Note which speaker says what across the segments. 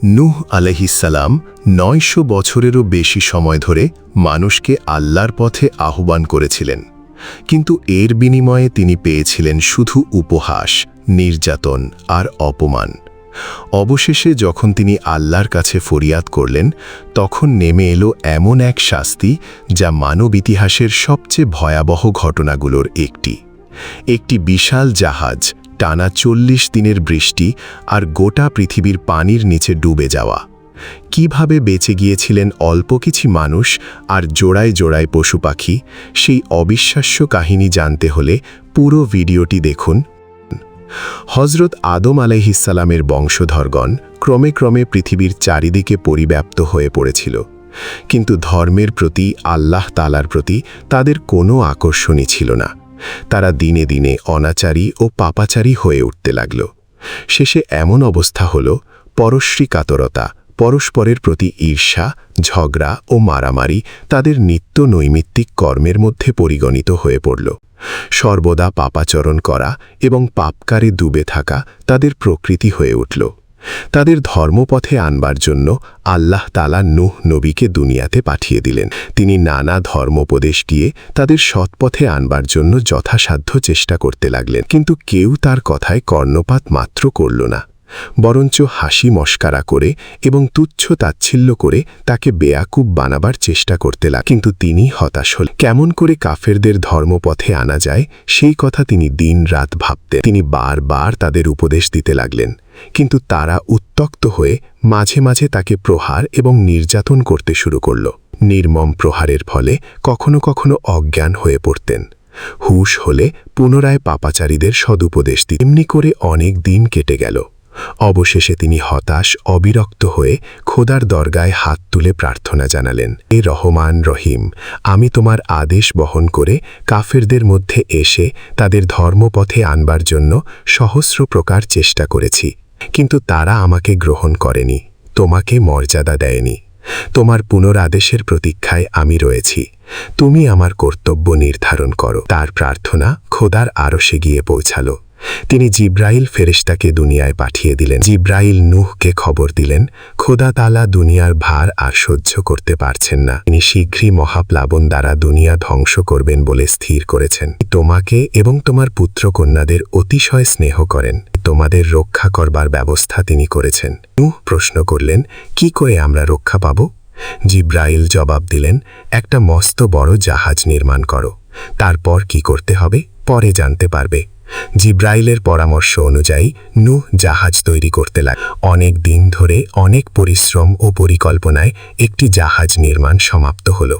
Speaker 1: নূহ আলাইহিসসালাম ৯০০ বছরেরও বেশি সময় ধরে মানুষকে আল্লাহর পথে আহ্বান করেছিলেন, কিন্তু এর বিনিময়ে তিনি পেয়েছিলেন শুধু উপহাস, নির্যাতন আর অপমান। অবশেষে যখন তিনি আল্লাহর কাছে ফরিয়াদ করলেন, তখন নেমে এলো এমন এক শাস্তি যা মানব ইতিহাসের সবচেয়ে ভয়াবহ ঘটনাগুলোর একটি বিশাল জাহাজ, টানা ৪০ দিনের বৃষ্টি আর গোটা পৃথিবীর পানির নিচে ডুবে যাওয়া। কিভাবে বেঁচে গিয়েছিলেন অল্প কিছু মানুষ আর জোড়ায় জোড়ায় পশু পাখি, সেই অবিশ্বাস্য কাহিনী জানতে হলে পুরো ভিডিওটি দেখুন। হজরত আদম আলাইহিসসালামের বংশধরগণ ক্রমে ক্রমে পৃথিবীর চারিদিকে পরিব্যাপ্ত হয়ে পড়েছিল, কিন্তু ধর্মের প্রতি, আল্লাহ তাআলার প্রতি তাদের কোনো আকর্ষণই ছিল না। তারা দিনে দিনে অনাচারী ও পাপাচারী হয়ে উঠতে লাগল। শেষে এমন অবস্থা হল, পরশ্রী কাতরতা, পরস্পরের প্রতি ঈর্ষা, ঝগড়া ও মারামারি তাদের নিত্য নৈমিত্তিক কর্মের মধ্যে পরিগণিত হয়ে পড়ল। সর্বদা পাপাচরণ করা এবং পাপকারে ডুবে থাকা তাদের প্রকৃতি হয়ে উঠল। তাদের ধর্মপথে আনবার জন্য আল্লাহ তাআলা নূহ নবীকে দুনিয়াতে পাঠিয়ে দিলেন। তিনি নানা ধর্মোপদেশ দিয়ে তাদের সৎপথে আনবার জন্য যথাসাধ্য চেষ্টা করতে লাগলেন, কিন্তু কেউ তার কথায় কর্ণপাত মাত্র করল না, বরঞ্চ হাসি মস্কারা করে এবং তুচ্ছ তাচ্ছিল্য করে তাকে বেয়াকুব বানাবার চেষ্টা করতে লাগলেন। কিন্তু তিনি হতাশ হলেন। কেমন করে কাফেরদের ধর্মপথে আনা যায় সেই কথা তিনি দিন রাত ভাবতেন। তিনি বারবার তাদের উপদেশ দিতে লাগলেন, কিন্তু তারা উত্ত্যক্ত হয়ে মাঝে মাঝে তাকে প্রহার এবং নির্যাতন করতে শুরু করল। নির্মম প্রহারের ফলে কখনো কখনো অজ্ঞান হয়ে পড়তেন। হুঁশ হলে পুনরায় পাপাচারীদের সদুপদেশ দিতেন। এমনি করে অনেক দিন কেটে গেল। অবশেষে তিনি হতাশ, অবিরক্ত হয়ে খোদার দরগায় হাত তুলে প্রার্থনা জানালেন, হে রহমান রহিম, আমি তোমার আদেশ বহন করে কাফেরদের মধ্যে এসে তাদের ধর্মপথে আনবার জন্য সহস্র প্রকার চেষ্টা করেছি, কিন্তু তারা আমাকে গ্রহণ করেনি, তোমাকে মর্যাদা দেয়নি। তোমার পুনরাদেশের প্রতীক্ষায় আমি রয়েছি, তুমি আমার কর্তব্য নির্ধারণ করো। তার প্রার্থনা খোদার আরশে গিয়ে পৌঁছালো। তিনি জিব্রাইল ফেরেশতাকে দুনিয়ায় পাঠিয়ে দিলেন। জিব্রাইল নূহকে খবর দিলেন, খোদা তাআলা দুনিয়ার ভার আর সহ্য করতে পারছেন না, তিনি শীঘ্রই মহাপ্লাবন দ্বারা দুনিয়া ধ্বংস করবেন বলে স্থির করেছেন। তোমাকে এবং তোমার পুত্রকন্যাদের অতিশয় স্নেহ করেন, তোমাদের রক্ষা করবার ব্যবস্থা তিনি করেছেন। নূহ প্রশ্ন করলেন, কি করে আমরা রক্ষা পাব? জিব্রাইল জবাব দিলেন, একটা মস্ত বড় জাহাজ নির্মাণ করো। তারপর কি করতে হবে পরে জানতে পারবে। জিব্রাইলের পরামর্শ অনুযায়ী নূহ জাহাজ তৈরি করতে লাগলেন। অনেক দিন ধরে অনেক পরিশ্রম ও পরিকল্পনায় একটি জাহাজ নির্মাণ সমাপ্ত হল।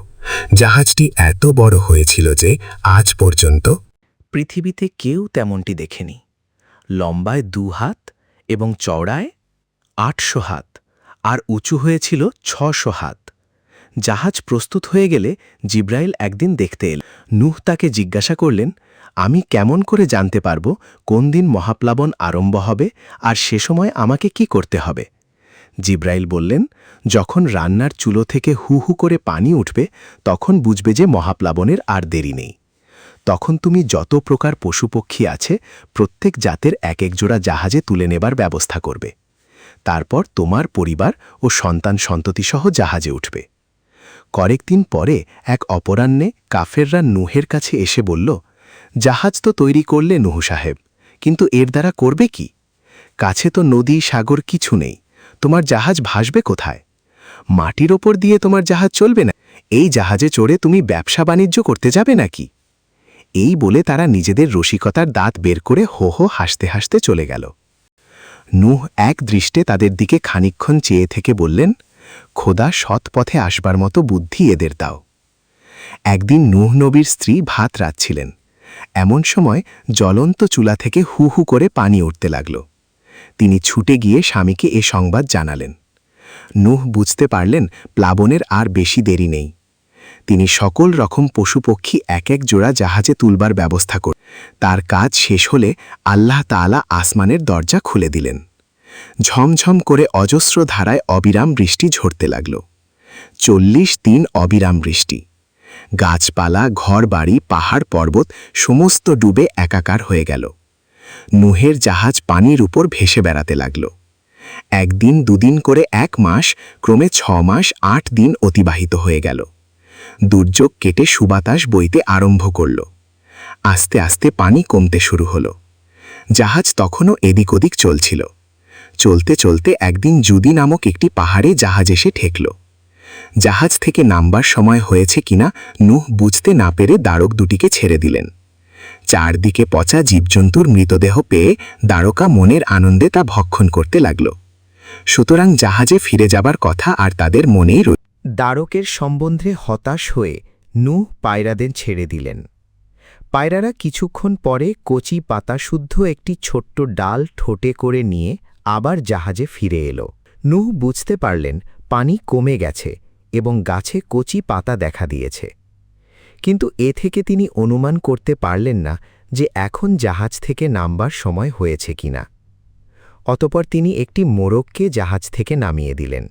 Speaker 1: জাহাজটি এত বড় হয়েছিল যে আজ পর্যন্ত
Speaker 2: পৃথিবীতে কেউ তেমনটি দেখেনি। লম্বায় ২ হাত এবং চওড়ায় ৮০০ হাত আর উঁচু হয়েছিল ৬০০ হাত। জাহাজ প্রস্তুত হয়ে গেলে জিব্রাইল একদিন দেখতে এলেন। নূহ তাকে জিজ্ঞাসা করলেন, আমি কেমন করে জানতে পারব কোন দিন মহাপ্লাবন আরম্ভ হবে আর সে সময় আমাকে কি করতে হবে? জিব্রাইল বললেন, যখন রান্নার চুলো থেকে হু হু করে পানি উঠবে তখন বুঝবে যে মহাপ্লাবনের আর দেরি নেই। তখন তুমি যত প্রকার পশুপক্ষী আছে প্রত্যেক জাতের এক এক জোড়া জাহাজে তুলে নেবার ব্যবস্থা করবে। তারপর তোমার পরিবার ও সন্তান সন্ততিসহ জাহাজে উঠবে। কয়েকদিন পরে এক অপরাহ্নে কাফেররা নূহের কাছে এসে বলল, জাহাজ তো তৈরি করলে নূহ সাহেব, কিন্তু এর দ্বারা করবে কি? কাছে তো নদী সাগর কিছু নেই, তোমার জাহাজ ভাসবে কোথায়? মাটির ওপর দিয়ে তোমার জাহাজ চলবে না, এই জাহাজে চড়ে তুমি ব্যবসা বাণিজ্য করতে যাবে নাকি? এই বলে তারা নিজেদের রসিকতার দাঁত বের করে হো হো হাসতে হাসতে চলে গেল। নূহ এক দৃষ্টে তাদের দিকে খানিকক্ষণ চেয়ে থেকে বললেন, খোদা সৎ পথে আসবার মতো বুদ্ধি এদের দাও। একদিন নূহ নবীর স্ত্রী ভাত রাঁধছিলেন। এমন সময় জ্বলন্ত চুলা থেকে হু হু করে পানি উঠতে লাগল। তিনি ছুটে গিয়ে স্বামীকে এ সংবাদ জানালেন। নূহ বুঝতে পারলেন প্লাবনের আর বেশি দেরি নেই। তিনি সকল রকম পশুপক্ষী এক এক জোড়া জাহাজে তুলবার ব্যবস্থা করলেন। তার কাজ শেষ হলে আল্লাহ তাআলা আসমানের দরজা খুলে দিলেন। ঝমঝম করে অজস্র ধারায় অবিরাম বৃষ্টি ঝরতে লাগল। ৪০ দিন অবিরাম বৃষ্টি। গাছপালা, ঘরবাড়ি, পাহাড় পর্বত সমস্ত ডুবে একাকার হয়ে গেল। নূহের জাহাজ পানির উপর ভেসে বেড়াতে লাগল।
Speaker 3: একদিন দুদিন করে 1 মাস, ক্রমে 6 মাস 8 দিন অতিবাহিত হয়ে গেল। দুর্যোগ কেটে সুবাতাস বইতে আরম্ভ করল। আস্তে আস্তে পানি কমতে শুরু হলো। জাহাজ তখনও এদিক ওদিক চলছিল। চলতে চলতে একদিন জুদি নামক একটি পাহাড়ে জাহাজ এসে ঠেকল। জাহাজ থেকে নামবার সময় হয়েছে কিনা নূহ বুঝতে না পেরে দারক দুটিকে ছেড়ে দিলেন। চারদিকে পচা জীবজন্তুর মৃতদেহ পেয়ে দারকা মনের আনন্দে তা ভক্ষণ করতে লাগল। সুতরাং জাহাজে ফিরে যাবার কথা আর তাদের মনেই রইল।
Speaker 2: দারকের সম্বন্ধে হতাশ হয়ে নূহ পায়রাদের ছেড়ে দিলেন। পায়রারা কিছুক্ষণ পরে কচি পাতাশুদ্ধ একটি ছোট্ট ডাল ঠোঁটে করে নিয়ে আবার জাহাজে ফিরে এলো। নূহ বুঝতে পারলেন পানি কমে গেছে এবং গাছে কচি পাতা দেখা দিয়েছে। কিন্তু এ থেকে তিনি অনুমান করতে পারলেন না যে এখন জাহাজ থেকে নামবার সময় হয়েছে কিনা। অতঃপর তিনি একটি মোরগকে জাহাজ থেকে নামিয়ে দিলেন।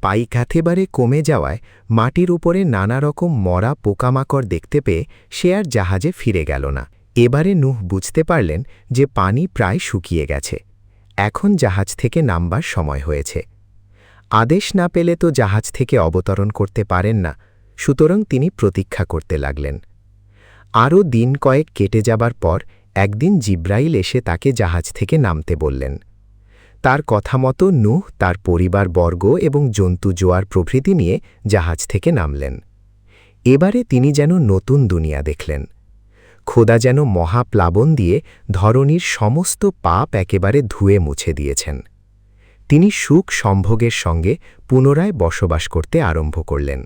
Speaker 2: পাইক একেবারে কমে যাওয়ায় মাটির উপরে নানা রকম মরা পোকামাকড় দেখতে পেয়ে সে আর জাহাজে ফিরে গেল না। এবারে নূহ বুঝতে পারলেন যে পানি প্রায় শুকিয়ে গেছে, এখন জাহাজ থেকে নামবার সময় হয়েছে। আদেশ না পেলে তো জাহাজ থেকে অবতরণ করতে পারেন না, সুতরাং তিনি প্রতীক্ষা করতে লাগলেন। আরও দিন কয়েক কেটে যাবার পর একদিন জিব্রাইল এসে তাকে জাহাজ থেকে নামতে বললেন। তার কথা মতো নূহ তার পরিবারবর্গ এবং জন্তু জোয়ার প্রভৃতি নিয়ে জাহাজ থেকে নামলেন। এবারে তিনি যেন নতুন দুনিয়া দেখলেন। খোদা যেন মহাপ্লাবন দিয়ে ধরণীর সমস্ত পাপ একেবারে ধুয়ে মুছে দিয়েছেন। তিনি সুখ সম্ভোগের সঙ্গে পুনরায় বসবাস করতে আরম্ভ করলেন।